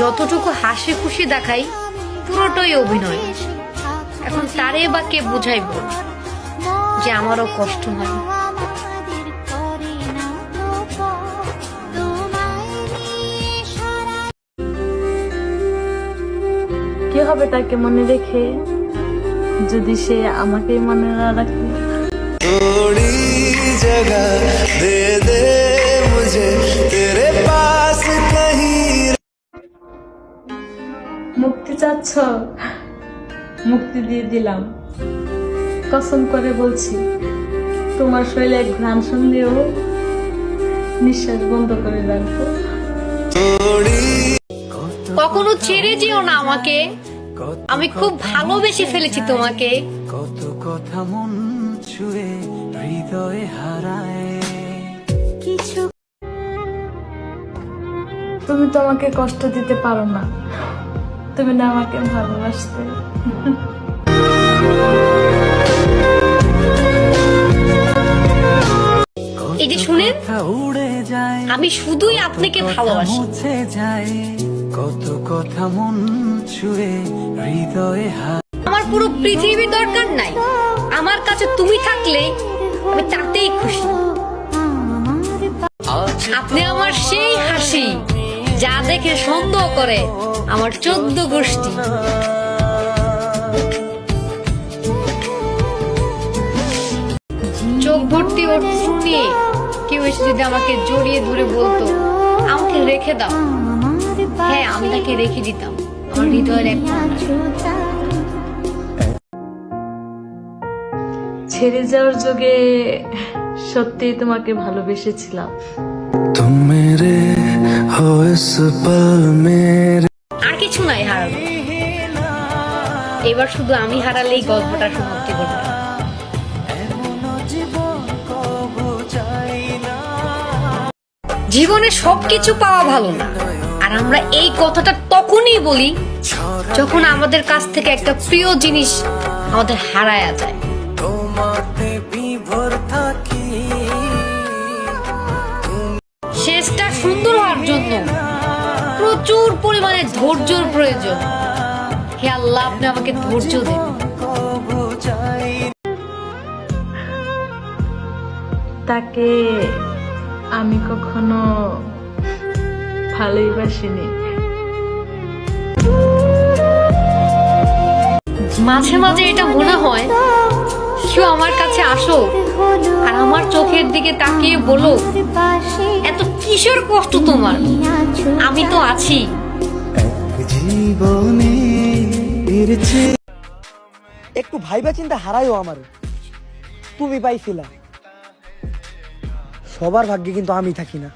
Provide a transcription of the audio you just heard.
যতটুকু হাসি খুশি দেখাই পুরোটাই অভিনয়। এখন তারে বা কে বুঝাইব যে আমারও কষ্ট হয়। কি হবে তাকে মনে রেখে যদি সে আমাকেই মনে না রাখে? थोड़ी जगह दे दे मुझे तेरे पास कहीं। মুক্তি চাচ্ছ? মুক্তি দিয়ে দিলাম। কসম করে বলছি, তোমার শরীরে এক ঘ্রাণ শুনলেও নিঃশ্বাস বন্ধ করে রাখবো। কখনো ছেড়ে যেও না আমাকে, আমি খুব ভালোবেসে ফেলেছি তোমাকে। কত কথা মন ছুঁয়ে হৃদয়ে হারায়। তুমি তো আমাকে কষ্ট দিতে পারো না, তুমি না আমাকে ভালোবাসতে। এই যে শুনেন, আমি শুধুই আপনাকে ভালোবাসি। মুছে যায় কত কথা মন ছুঁয়ে হৃদয়ে আমার পুরো পৃথিবী দরকার নাই, আমার কাছে তুমি থাকলে আমি তাতেই খুশি। আপনি আমার সেই হাসি যা দেখে সন্দেহ করে আমার 14 গোষ্ঠী। চোখ ভর্তি অশ্রু নিয়ে কেউ এসে যদি আমাকে জড়িয়ে ধরে বলতো আমাকে রেখে দাও, হ্যাঁ আমি তাকে রেখে দিতাম আমার হৃদয়ের এক কোণায়। ছেড়ে যাওয়ার যোগে সত্যিই তোমাকে ভালোবেসেছিলাম। तुम मेरे हो इस पल मेरे। আর কিছু নাই হারানো, এবার শুধু আমি হারালেই গল্পটা সমাপ্তি ঘটবে। জীবনে সবকিছু পাওয়া ভালো না, আর আমরা এই কথাটা তখনই বলি যখন আমাদের কাছ থেকে একটা প্রিয় জিনিস আমাদের হারায়া যায়। শেষটা সুন্দর হওয়ার জন্য প্রচুর পরিমাণে ধৈর্যের প্রয়োজন। হে আল্লাহ, আপনি আমাকে ধৈর্য দেন। তাকে আমি কখনো ভালোবাসিনি। মাঝে মাঝে এটা মনে হয় কেউ আমার কাছে আসো আর আমার চোখের দিকে তাকিয়ে বলো, এত কিসের কষ্ট তোমার, আমি তো আছি। একটু ভাইবা চিন্তা হারাইও আমার, তুমি পাইছিলা। সবার ভাগ্যে কিন্তু আমি থাকি না।